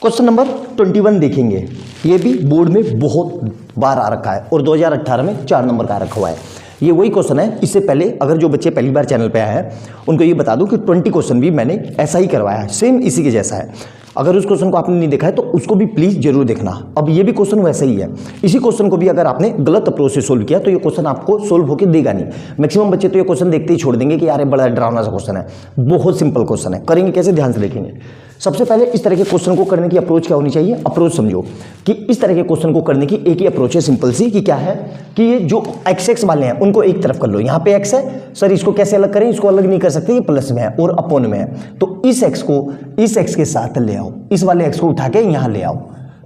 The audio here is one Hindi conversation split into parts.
क्वेश्चन नंबर 21 देखेंगे। ये भी बोर्ड में बहुत बार आ रखा है और 2018 में 4 नंबर का रखा हुआ है। ये वही क्वेश्चन है। इससे पहले अगर जो बच्चे पहली बार चैनल पे आए हैं उनको ये बता दूं कि 20 क्वेश्चन भी मैंने ऐसा ही करवाया है, सेम इसी के जैसा है। अगर उस क्वेश्चन को आपने नहीं देखा है तो उसको भी प्लीज़ जरूर देखना। अब ये भी क्वेश्चन वैसा ही है। इसी क्वेश्चन को भी अगर आपने गलत अप्रोच से सोल्व किया तो ये क्वेश्चन आपको सोल्व होकर देगा नहीं। मैक्सिमम बच्चे तो ये क्वेश्चन देखते ही छोड़ देंगे कि यार ये बड़ा डरावना सा क्वेश्चन है। बहुत सिंपल क्वेश्चन है। करेंगे कैसे, ध्यान से देखेंगे। सबसे पहले इस तरह के क्वेश्चन को करने की अप्रोच क्या होनी चाहिए। अप्रोच समझो कि इस तरह के क्वेश्चन को करने की एक ही अप्रोच है, सिंपल सी, कि क्या है कि ये जो एक्स वाले हैं उनको एक तरफ कर लो। यहाँ पे एक्स है, सर इसको कैसे अलग करें, इसको अलग नहीं कर सकते, ये प्लस में है और अपोन में है। तो इस एक्स को इस एक्स के साथ ले आओ, इस वाले एक्स को उठा के यहाँ ले आओ,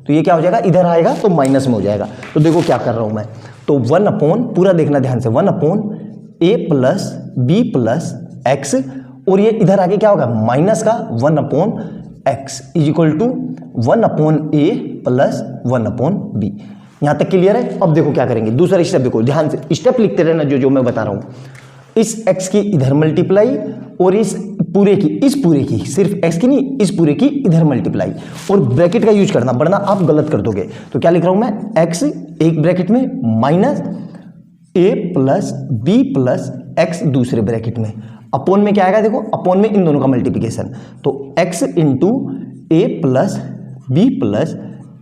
तो ये क्या हो जाएगा, इधर आएगा तो माइनस में हो जाएगा। तो देखो क्या कर रहा हूँ मैं, तो 1 अपॉन, पूरा देखना ध्यान से, 1 upon a plus b plus x, और ये इधर आके क्या होगा, माइनस का 1 upon x is equal to 1 upon a plus 1 upon b. यहां तक क्लियर है। अब देखो क्या करेंगे, दूसरा स्टेप देखो, ध्यान से स्टेप लिखते रहना जो मैं बता रहा हूं। इस x की इधर मल्टीप्लाई और इस पूरे की सिर्फ x की नहीं, इस पूरे की इधर मल्टीप्लाई, और ब्रैकेट का यूज करना, वरना आप गलत कर दोगे। तो क्या लिख रहा हूं मैं, x एक ब्रैकेट में minus a plus b plus x दूसरे ब्रैकेट में, अपोन में क्या आएगा, देखो अपोन में इन दोनों का मल्टीप्लिकेशन, तो x इंटू ए प्लस बी प्लस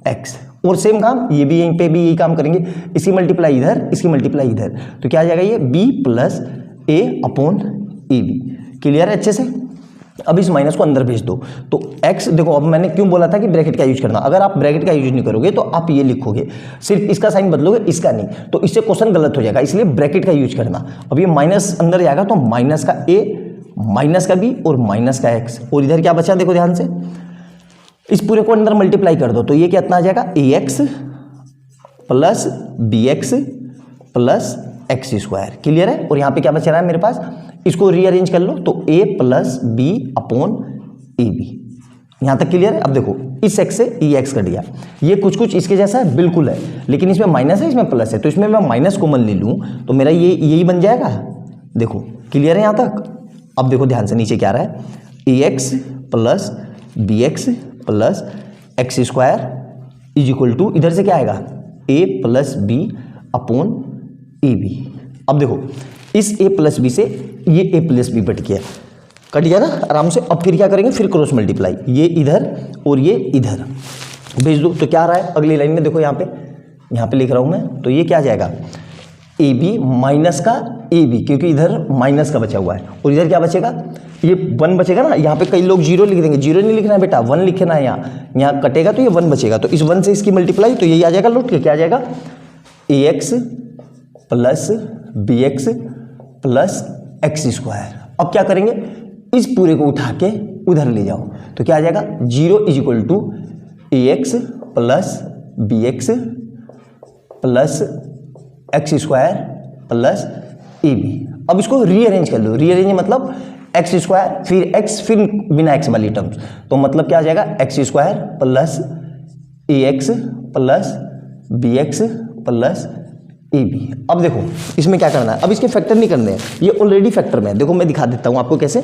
एक्स। और सेम काम ये भी, यहीं पे भी यही काम करेंगे, इसकी मल्टीप्लाई इधर, इसकी मल्टीप्लाई इधर, तो क्या आ जाएगा ये b plus a upon a b. Clear है अच्छे से। अब इस माइनस को अंदर भेज दो, तो x देखो, अब मैंने क्यों बोला था कि ब्रैकेट का यूज करना। अगर आप ब्रैकेट का यूज नहीं करोगे तो आप ये लिखोगे, सिर्फ इसका साइन बदलोगे, इसका नहीं, तो इससे क्वेश्चन गलत हो जाएगा, इसलिए ब्रैकेट का यूज करना। अब ये माइनस अंदर जाएगा तो माइनस का a माइनस का b और माइनस का x, और इधर क्या बचा, देखो ध्यान से, इस पूरे को अंदर मल्टीप्लाई कर दो, तो ये कितना आ जाएगा, ax plus bx plus x square. Clear है। और यहाँ पे क्या बच रहा है मेरे पास, इसको रीअरेंज कर लो, तो a plus b upon a b. यहाँ तक क्लियर है। अब देखो इस x से ये x कट गया, ये कुछ इसके जैसा है, बिल्कुल है, लेकिन इसमें माइनस है, इसमें प्लस है, तो इसमें मैं माइनस कॉमन ले लूँ तो मेरा ये यही बन जाएगा। देखो क्लियर है यहाँ तक। अब देखो ध्यान से, नीचे क्या आ रहा है, ax plus B x plus x square is equal to, इधर से क्या आएगा, a plus b upon a b. अब देखो इस a प्लस बी से ये a प्लस बी कट गया ना आराम से। अब फिर क्या करेंगे, फिर क्रॉस मल्टीप्लाई, ये इधर और ये इधर भेज दो, तो क्या आ रहा है अगली लाइन में, देखो यहाँ पे लिख रहा हूँ मैं, तो ये क्या आ जाएगा, ए बी माइनस का ए बी, क्योंकि इधर माइनस का बचा हुआ है, और इधर क्या बचेगा, ये 1 बचेगा ना। यहाँ पे कई लोग 0 लिख देंगे, 0 नहीं लिखना है बेटा, 1 लिखना है। यहाँ कटेगा तो ये 1 बचेगा, तो इस 1 से इसकी मल्टीप्लाई, तो यही आ जाएगा लौट के, क्या आ जाएगा, A x plus B x plus x square. अब क्या करेंगे, इस पूरे को उठा के उधर ले जाओ, तो क्या आ जाएगा, 0 is equal to a x plus B x plus x square plus a b. अब इसको रीअरेंज कर लो, रीअरेंज मतलब एक्स स्क्वायर फिर एक्स फिर बिना एक्स वाली टर्म्स, तो मतलब क्या आ जाएगा, x square plus a x plus B x plus a b. अब देखो इसमें क्या करना है, अब इसके फैक्टर नहीं करने हैं, ये ऑलरेडी फैक्टर में है। देखो मैं दिखा देता हूँ आपको कैसे।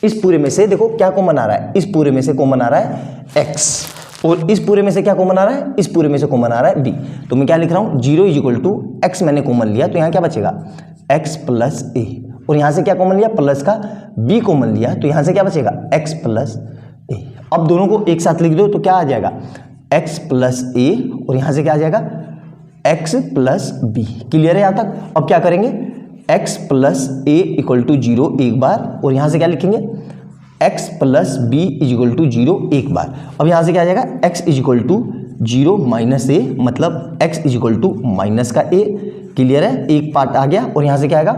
इस पूरे में से देखो क्या कॉमन आ रहा है, इस पूरे में से कॉमन आ रहा है x, और इस पूरे में से क्या कॉमन आ रहा है, इस पूरे में से कॉमन आ रहा है b। तो मैं क्या लिख रहा हूँ, 0 इज इक्वल टू एक्स मैंने कॉमन लिया, तो यहाँ क्या बचेगा, x प्लस ए, और यहाँ से क्या कॉमन लिया, प्लस का b कॉमन लिया, तो यहाँ से क्या बचेगा, x प्लस ए। अब दोनों को एक साथ लिख दो, तो क्या आ जाएगा, x प्लस ए, और यहाँ से क्या आ जाएगा, x प्लस बी। क्लियर है यहाँ तक। अब क्या करेंगे, x plus a equal to 0 एक बार, और यहाँ से क्या लिखेंगे, x plus b is equal to 0 एक बार। अब यहाँ से क्या आ जाएगा, x is equal to 0 minus A, मतलब x is equal to minus का a। क्लियर है, एक पार्ट आ गया, और यहाँ से क्या आएगा,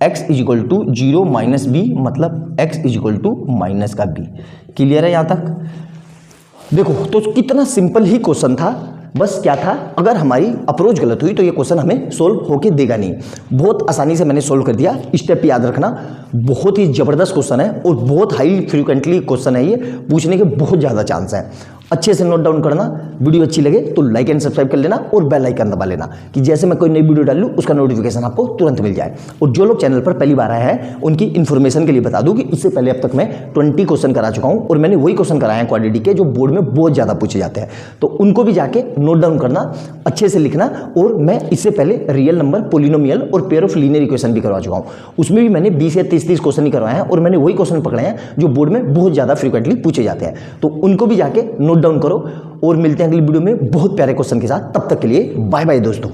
x is equal to 0 minus b, मतलब x is equal to minus का b। क्लियर है यहाँ तक। देखो तो कितना सिंपल ही क्वेश्चन था, बस क्या था, अगर हमारी अप्रोच गलत हुई तो ये क्वेश्चन हमें सोल्व होके देगा नहीं। बहुत आसानी से मैंने सोल्व कर दिया। स्टेप याद रखना, बहुत ही जबरदस्त क्वेश्चन है और बहुत हाई फ्रीक्वेंटली क्वेश्चन है, ये पूछने के बहुत ज़्यादा चांस है। अच्छे से नोट डाउन करना। वीडियो अच्छी लगे तो लाइक एंड सब्सक्राइब कर लेना और बेल आइकन दबा लेना कि जैसे मैं कोई नई वीडियो डालूं उसका नोटिफिकेशन आपको तुरंत मिल जाए। और जो लोग चैनल पर पहली बार आए हैं उनकी इन्फॉर्मेशन के लिए बता दूं कि इससे पहले अब तक मैं 20 क्वेश्चन करा चुका हूं और मैंने वही क्वेश्चन कराए हैं क्वाड्रेटिक के जो बोर्ड में बहुत ज़्यादा पूछे जाते हैं। तो उनको भी जाके नोट डाउन करना, अच्छे से लिखना। और मैं इससे पहले रियल नंबर, पोलिनोमियल और पेयर ऑफ लीनियर इक्वेशन भी करवा चुका हूँ। उसमें भी मैंने 20 या 30 क्वेश्चन ही करवाए हैं और मैंने वही क्वेश्चन पकड़े हैं जो बोर्ड में बहुत ज़्यादा फ्रीक्वेंटली पूछे जाते हैं। तो उनको भी जाके नोट डाउन करो और मिलते हैं अगली वीडियो में बहुत प्यारे क्वेश्चन के साथ। तब तक के लिए बाय बाय दोस्तों।